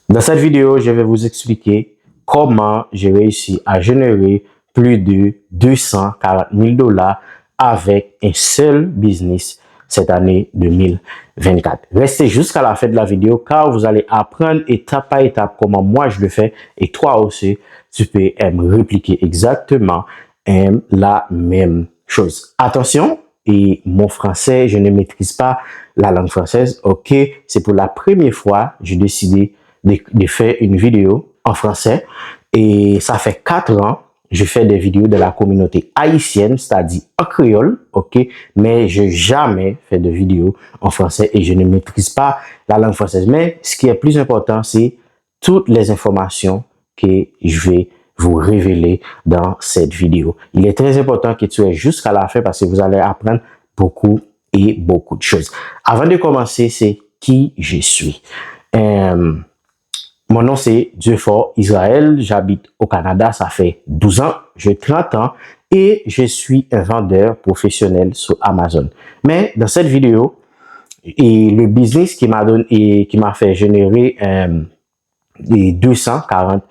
Dans cette vidéo, je vais vous expliquer comment j'ai réussi à générer plus de 240 000 dollars avec un seul business cette année 2024. Restez jusqu'à la fin de la vidéo car vous allez apprendre étape par étape comment moi je le fais et toi aussi, tu peux répliquer exactement la même chose. Attention, et mon français, je ne maîtrise pas la langue française. Ok, c'est pour la première fois j'ai décidé de faire une vidéo en français et ça fait 4 ans je fais des vidéos de la communauté haïtienne, c'est-à-dire en créole, ok, mais je n'ai jamais fait de vidéo en français et je ne maîtrise pas la langue française. Mais ce qui est plus important, c'est toutes les informations que je vais vous révéler dans cette vidéo. Il est très important que tu aies jusqu'à la fin parce que vous allez apprendre beaucoup et beaucoup de choses. Avant de commencer, c'est qui je suis. Mon nom, c'est Dieufort Israël. J'habite au Canada. Ça fait 12 ans. J'ai 30 ans et je suis un vendeur professionnel sur Amazon. Mais dans cette vidéo, et le business qui m'a donné et qui m'a fait générer 240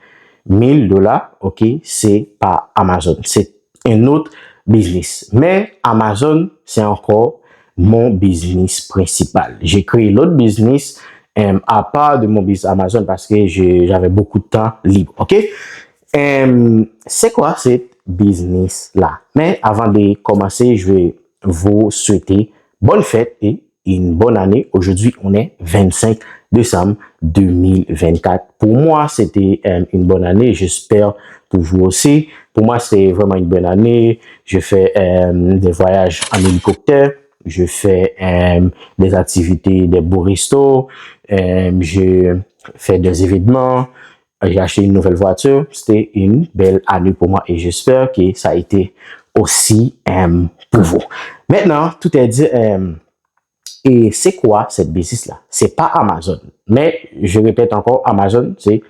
000 dollars, ok, c'est pas Amazon. C'est un autre business. Mais Amazon, c'est encore mon business principal. J'ai créé l'autre business à part de mon business Amazon parce que j'avais beaucoup de temps libre. OK? C'est quoi cette business-là? Mais avant de commencer, je vais vous souhaiter bonne fête et une bonne année. Aujourd'hui, on est 25 décembre 2024. Pour moi, c'était une bonne année. J'espère pour vous aussi. Pour moi, c'est vraiment une bonne année. Je fais des voyages en hélicoptère. Je fais des activités, des beaux restos. Je fais des événements. J'ai acheté une nouvelle voiture. C'était une belle année pour moi et j'espère que ça a été aussi pour vous. Maintenant, tout est dit. Et c'est quoi cette business-là? C'est pas Amazon. Mais je répète encore, Amazon, c'est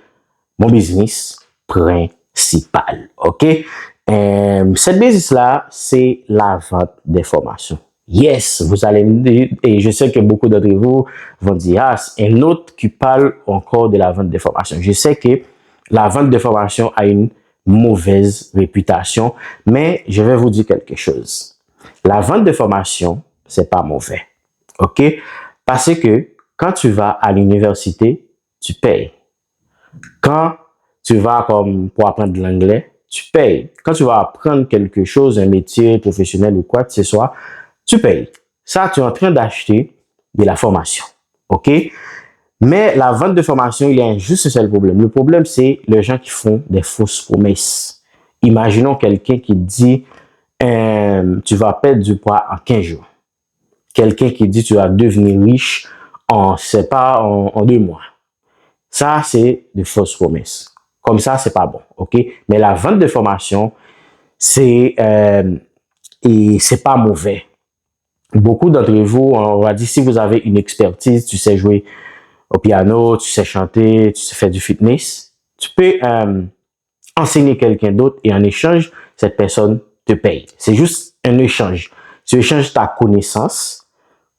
mon business principal. OK? Cette business-là, c'est la vente d'informations. Yes, vous allez me dire, et je sais que beaucoup d'entre vous vont dire, ah, c'est un autre qui parle encore de la vente d'informations. Je sais que la vente d'informations a une mauvaise réputation, mais je vais vous dire quelque chose. La vente d'informations, c'est pas mauvais. OK? Parce que quand tu vas à l'université, tu payes. Quand tu vas comme pour apprendre de l'anglais, tu payes. Quand tu vas apprendre quelque chose, un métier professionnel ou quoi que ce soit, tu payes. Ça, tu es en train d'acheter de la formation. OK? Mais la vente de formation, il y a juste un seul problème. Le problème, c'est les gens qui font des fausses promesses. Imaginons quelqu'un qui dit tu vas perdre du poids en 15 jours. Quelqu'un qui dit tu vas devenir riche en 2 mois. Ça, c'est de fausses promesses. Comme ça, c'est pas bon, ok? Mais la vente de formation, c'est pas mauvais. Beaucoup d'entre vous, on va dire, si vous avez une expertise, tu sais jouer au piano, tu sais chanter, tu sais faire du fitness, tu peux enseigner quelqu'un d'autre et en échange, cette personne te paye. C'est juste un échange. Tu échanges ta connaissance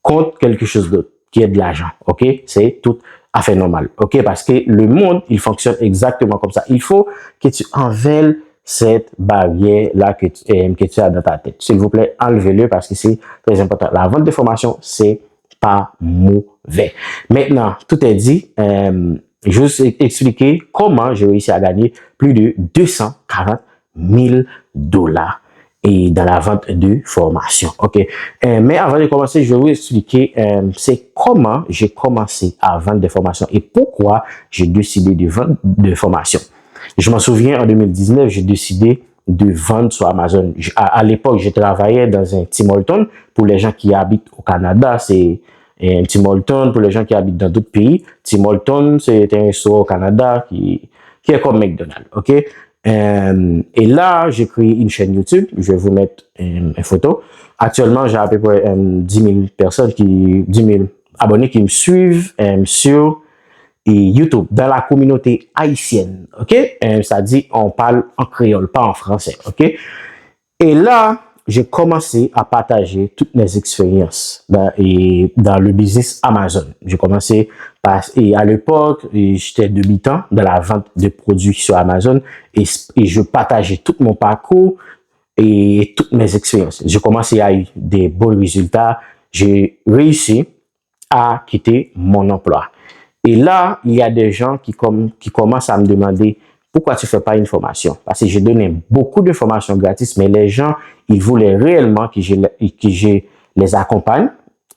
contre quelque chose d'autre qui est de l'argent. OK? C'est tout à fait normal. OK? Parce que le monde, il fonctionne exactement comme ça. Il faut que tu enlèves cette barrière-là que tu as dans ta tête. S'il vous plaît, enlevez-le parce que c'est très important. La vente de formation, c'est pas mauvais. Maintenant, tout est dit. Je vais vous expliquer comment j'ai réussi à gagner plus de 240 000 dollars et dans la vente de formation. OK. Mais avant de commencer, je vais vous expliquer c'est comment j'ai commencé à vendre des formations et pourquoi j'ai décidé de vendre des formations. Je m'en souviens, en 2019, j'ai décidé de vendre sur Amazon. À l'époque, je travaillais dans un Tim Hortons. Pour les gens qui habitent au Canada, c'est un Tim Hortons. Pour les gens qui habitent dans d'autres pays, Tim Hortons, c'est un restaurant au Canada qui est comme McDonald's. OK? Et là, j'ai créé une chaîne YouTube. Je vais vous mettre une photo. Actuellement, j'ai à peu près 10 000 personnes 10 000 abonnés qui me suivent sur YouTube dans la communauté haïtienne. OK? Ça dit, on parle en créole, pas en français. OK? Et là, j'ai commencé à partager toutes mes expériences dans le business Amazon. J'ai commencé et à l'époque, j'étais débutant dans la vente de produits sur Amazon et je partageais tout mon parcours et toutes mes expériences. J'ai commencé à avoir des bons résultats. J'ai réussi à quitter mon emploi. Et là, il y a des gens qui commencent à me demander pourquoi tu ne fais pas une formation? Parce que j'ai donné beaucoup de formations gratis, mais les gens, ils voulaient réellement que je les accompagne.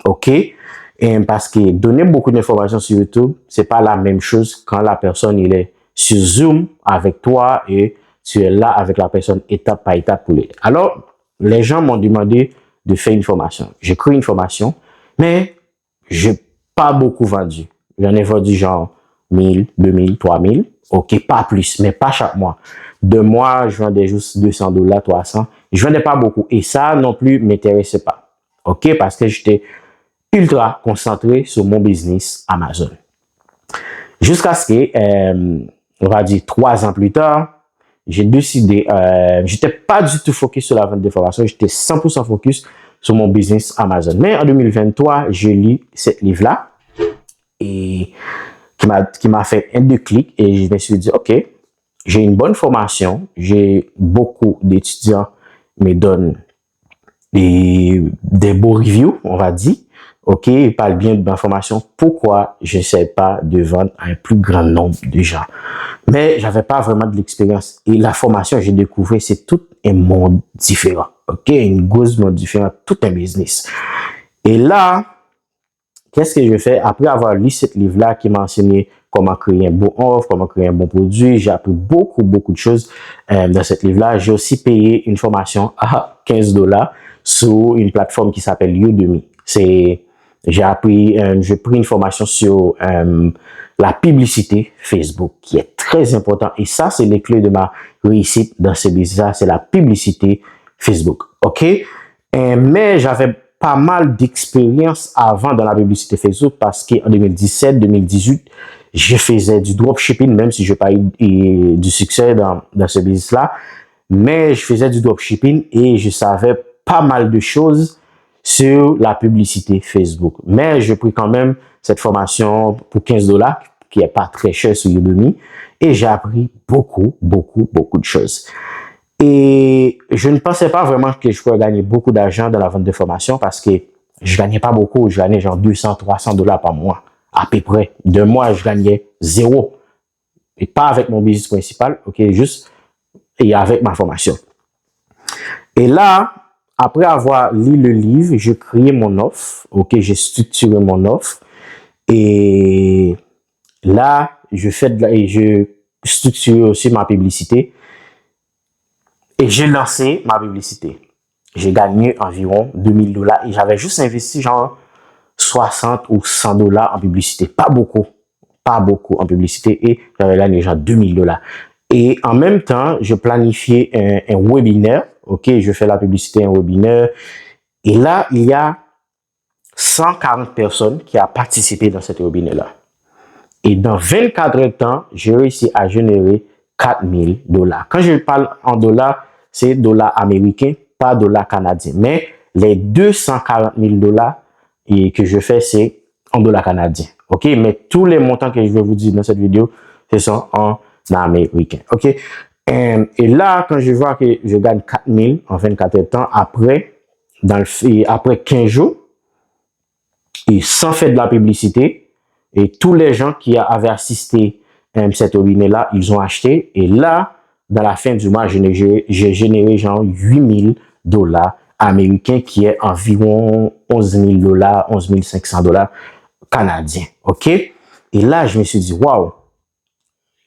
OK? Et parce que donner beaucoup d'informations sur YouTube, c'est pas la même chose quand la personne, il est sur Zoom avec toi et tu es là avec la personne étape par étape pour l'aider. Alors, les gens m'ont demandé de faire une formation. J'ai créé une formation, mais j'ai pas beaucoup vendu. J'en ai vendu genre 1000, 2000, 3000. OK, pas plus, mais pas chaque mois. 2 mois, je vendais juste $200, 300. Je vendais pas beaucoup. Et ça non plus m'intéressait pas. OK, parce que j'étais ultra concentré sur mon business Amazon. Jusqu'à ce que, on va dire 3 ans plus tard, j'ai décidé, j'étais pas du tout focus sur la vente de formation, j'étais 100% focus sur mon business Amazon. Mais en 2023, j'ai lu ce livre-là et qui m'a fait un déclic et je me suis dit, OK, j'ai une bonne formation, j'ai beaucoup d'étudiants me donnent des beaux reviews, on va dire. OK, ils parlent bien de ma formation. Pourquoi je n'essaie pas de vendre à un plus grand nombre de gens? Mais j'avais pas vraiment de l'expérience. Et la formation, j'ai découvert, c'est tout un monde différent. OK, une grosse monde différent, tout un business. Et là, qu'est-ce que je fais? Après avoir lu ce livre-là qui m'a enseigné comment créer un bon offre, comment créer un bon produit, j'ai appris beaucoup de choses dans ce livre-là. J'ai aussi payé une formation à $15 sur une plateforme qui s'appelle Udemy. J'ai pris une formation sur la publicité Facebook, qui est très important. Et ça, c'est les clés de ma réussite dans ce business-là, c'est la publicité Facebook. OK? Mais j'avais pas mal d'expérience avant dans la publicité Facebook parce qu'en 2017, 2018, je faisais du dropshipping, même si je n'ai pas eu du succès dans ce business-là. Mais je faisais du dropshipping et je savais pas mal de choses sur la publicité Facebook. Mais j'ai pris quand même cette formation pour $15, qui est pas très cher sur Udemy, et j'ai appris beaucoup de choses. Et je ne pensais pas vraiment que je pourrais gagner beaucoup d'argent dans la vente de formation parce que je gagnais pas beaucoup, je gagnais genre $200, $300 par mois, à peu près. 2 mois, je gagnais 0. Et pas avec mon business principal, OK, juste et avec ma formation. Et là, après avoir lu le livre, j'ai créé mon offre. OK, j'ai structuré mon offre. Et là, je structure aussi ma publicité. Et j'ai lancé ma publicité. J'ai gagné environ $2000 et j'avais juste investi genre 60 ou $100 en publicité. Pas beaucoup en publicité et j'avais gagné genre $2000. Et en même temps, je planifiais un webinaire. OK, je fais la publicité, un webinaire. Et là, il y a 140 personnes qui ont participé dans cet webinaire-là. Et dans 24 heures de temps, j'ai réussi à générer $4000. Quand je parle en dollars, c'est dollars américains, pas dollars canadiens. Mais les $240 000 que je fais, c'est en dollars canadiens. OK? Mais tous les montants que je vais vous dire dans cette vidéo, ce sont en américains. OK? Et là, quand je vois que je gagne 4000 en 24 heures de temps, après 15 jours, et sans faire de la publicité, et tous les gens qui avaient assisté à cet webinaire-là, ils ont acheté. Et là, dans la fin du mois, j'ai généré genre $8000 américains, qui est environ $11000, $11500 canadiens. OK? Et là, je me suis dit, waouh,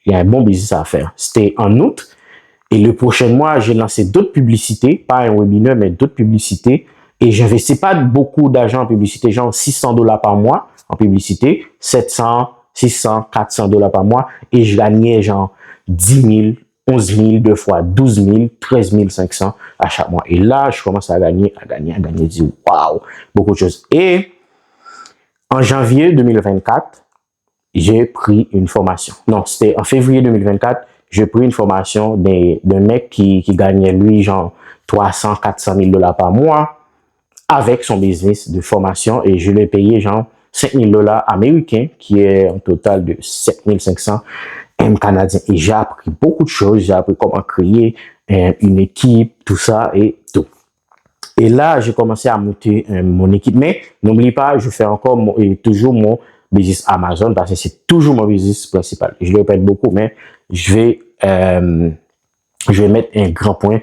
il y a un bon business à faire. C'était en août. Et le prochain mois, j'ai lancé d'autres publicités, pas un webinaire, mais d'autres publicités. Et j'investis pas beaucoup d'argent en publicité, genre $600 par mois en publicité, 700, 600, $400 par mois. Et je gagnais genre 10 000, 11 000, 2 fois 12 000, 13 500 à chaque mois. Et là, je commence à gagner, je dis waouh, beaucoup de choses. Et en janvier 2024, j'ai pris une formation. Non, c'était en février 2024, j'ai pris une formation d'un mec qui gagnait, lui, genre 300, 400 000 dollars par mois avec son business de formation et je lui ai payé genre 5 000 dollars américains, qui est un total de 7 500 canadiens. Et j'ai appris beaucoup de choses. J'ai appris comment créer une équipe, tout ça et tout. Et là, j'ai commencé à monter mon équipe. Mais n'oublie pas, je fais encore toujours mon business Amazon parce que c'est toujours mon business principal. Je le répète beaucoup, mais je vais mettre un grand point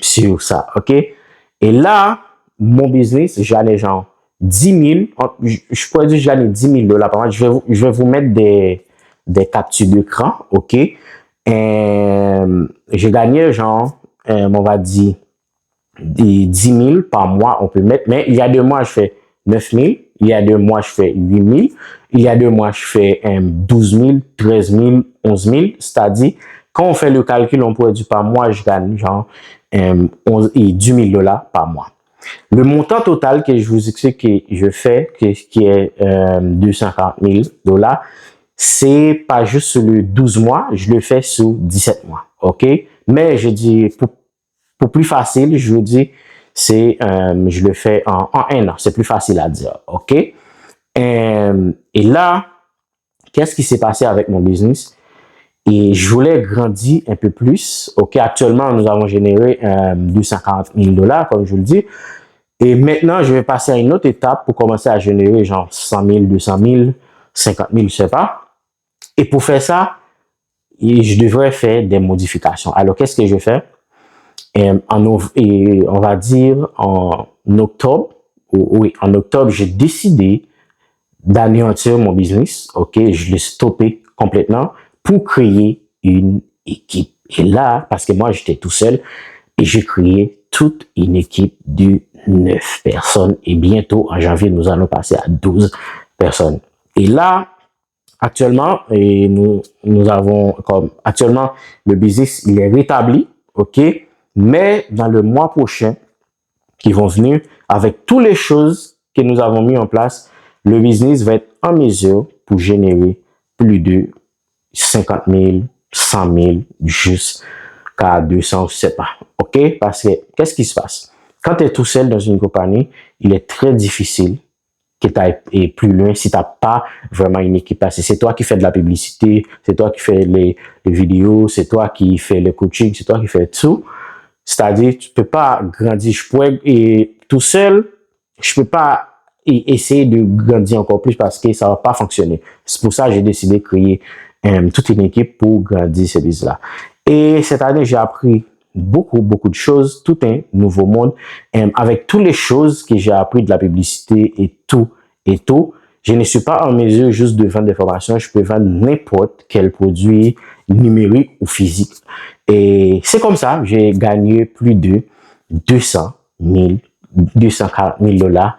sur ça. OK? Et là, mon business, j'en ai genre 10 000. Je pourrais dire que j'en ai 10 000 dollars par mois. Je vais vous mettre des captures d'écran. OK? J'ai gagné genre, on va dire, des 10 000 par mois, on peut mettre, mais il y a 2 mois, je fais 9 000, il y a 2 mois, je fais 8 000, il y a 2 mois, je fais 12 000, 13 000, 11 000, c'est-à-dire, quand on fait le calcul, on pourrait dire par mois, je gagne genre 11 et 10 000 dollars par mois. Le montant total que je vous explique que je fais, qui est 240 000 dollars, c'est pas juste sur le 12 mois, je le fais sur 17 mois, ok? Mais je dis, pour plus facile, je vous dis, je le fais en 1 an. C'est plus facile à dire, ok? Et là, qu'est-ce qui s'est passé avec mon business? Et je voulais grandir un peu plus. Ok, actuellement, nous avons généré 240 000 dollars, comme je vous le dis. Et maintenant, je vais passer à une autre étape pour commencer à générer genre 100 000, 200 000, 50 000, je sais pas. Et pour faire ça, je devrais faire des modifications. Alors, qu'est-ce que je fais? On va dire en octobre, oui, en octobre, j'ai décidé d'anéantir mon business. Ok, je l'ai stoppé complètement pour créer une équipe. Et là, parce que moi, j'étais tout seul et j'ai créé toute une équipe de 9 personnes. Et bientôt, en janvier, nous allons passer à 12 personnes. Et là, actuellement, actuellement, le business, il est rétabli. Ok, mais dans le mois prochain, qui vont venir, avec toutes les choses que nous avons mis en place, le business va être en mesure pour générer plus de 50 000, 100 000, jusqu'à 200, je sais pas. OK? Parce que, qu'est-ce qui se passe? Quand tu es tout seul dans une compagnie, il est très difficile que tu ailles plus loin si tu n'as pas vraiment une équipe. Parce que c'est toi qui fais de la publicité, c'est toi qui fais les vidéos, c'est toi qui fais le coaching, c'est toi qui fais tout. C'est-à-dire, tu peux pas grandir. Et tout seul, je peux pas essayer de grandir encore plus parce que ça va pas fonctionner. C'est pour ça que j'ai décidé de créer toute une équipe pour grandir ce business-là. Et cette année, j'ai appris beaucoup de choses, tout un nouveau monde, avec toutes les choses que j'ai appris de la publicité et tout, je ne suis pas en mesure juste de vendre des formations, je peux vendre n'importe quel produit numérique ou physique. Et c'est comme ça, j'ai gagné plus de 240 000 dollars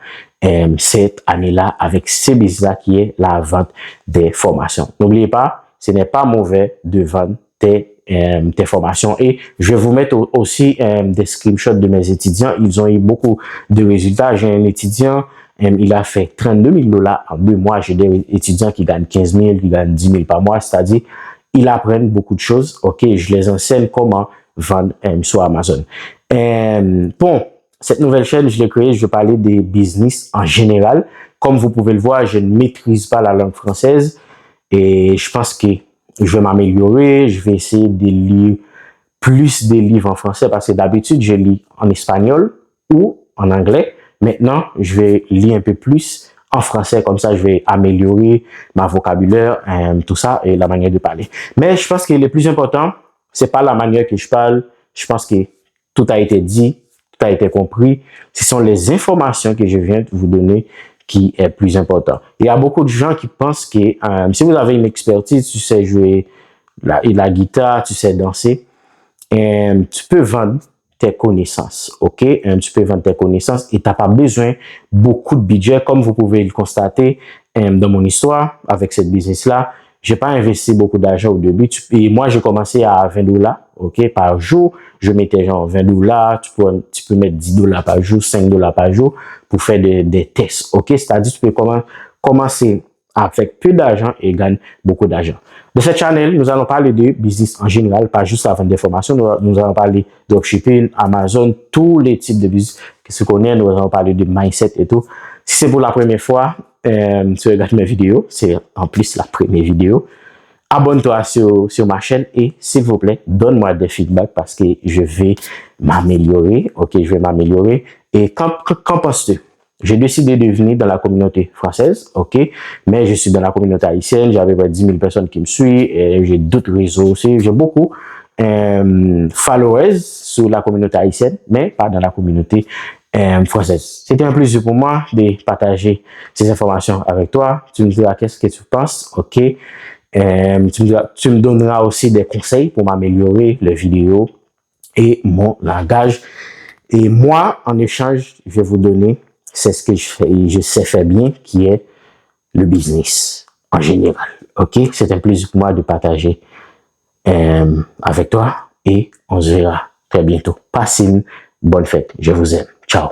cette année-là avec ce business-là qui est la vente des formations. N'oubliez pas, ce n'est pas mauvais de vendre tes formations. Et je vais vous mettre aussi des screenshots de mes étudiants. Ils ont eu beaucoup de résultats. J'ai un étudiant, il a fait 32 000 dollars en 2 mois. J'ai des étudiants qui gagnent 15 000, qui gagnent 10 000 par mois. C'est-à-dire, ils apprennent beaucoup de choses. OK, je les enseigne comment vendre sur Amazon. Bon, cette nouvelle chaîne, je l'ai créée, je vais parler des business en général. Comme vous pouvez le voir, je ne maîtrise pas la langue française et je pense que je vais m'améliorer. Je vais essayer de lire plus des livres en français parce que d'habitude, je lis en espagnol ou en anglais. Maintenant, je vais lire un peu plus en français, comme ça, je vais améliorer ma vocabulaire, tout ça, et la manière de parler. Mais je pense que le plus important, c'est pas la manière que je parle. Je pense que tout a été dit, tout a été compris. Ce sont les informations que je viens de vous donner qui est plus important. Il y a beaucoup de gens qui pensent que si vous avez une expertise, tu sais jouer la guitare, tu sais danser, tu peux vendre tes connaissances, ok? Tu peux vendre tes connaissances et tu n'as pas besoin beaucoup de budget, comme vous pouvez le constater dans mon histoire avec cette business-là. J'ai pas investi beaucoup d'argent au début. Et moi, j'ai commencé à 20 dollars, ok, par jour. Je mettais genre 20 dollars. Tu peux mettre 10 dollars par jour, 5 dollars par jour pour faire des tests, ok? C'est-à-dire, tu peux commencer avec peu d'argent et gagne beaucoup d'argent. Dans cette channel, nous allons parler de business en général, pas juste la vente d'informations. Nous allons parler de dropshipping, Amazon, tous les types de business que se connaissent. Nous allons parler de mindset et tout. Si c'est pour la première fois, tu regardes mes vidéos, c'est en plus la première vidéo. Abonne-toi sur ma chaîne et s'il vous plaît, donne-moi des feedbacks parce que je vais m'améliorer. Ok, je vais m'améliorer. Et qu'en penses-tu? J'ai décidé de venir dans la communauté française, ok, mais je suis dans la communauté haïtienne, j'avais 10 000 personnes qui me suivent, et j'ai d'autres réseaux aussi, j'ai beaucoup followers sur la communauté haïtienne, mais pas dans la communauté française. C'était un plaisir pour moi de partager ces informations avec toi. Tu me diras qu'est-ce que tu penses, ok. Tu me donneras aussi des conseils pour m'améliorer les vidéos et mon langage. Et moi, en échange, je vais vous donner c'est ce que je sais faire bien, qui est le business en général. Ok, c'est un plaisir pour moi de partager avec toi et on se verra très bientôt. Passez une bonne fête. Je vous aime. Ciao.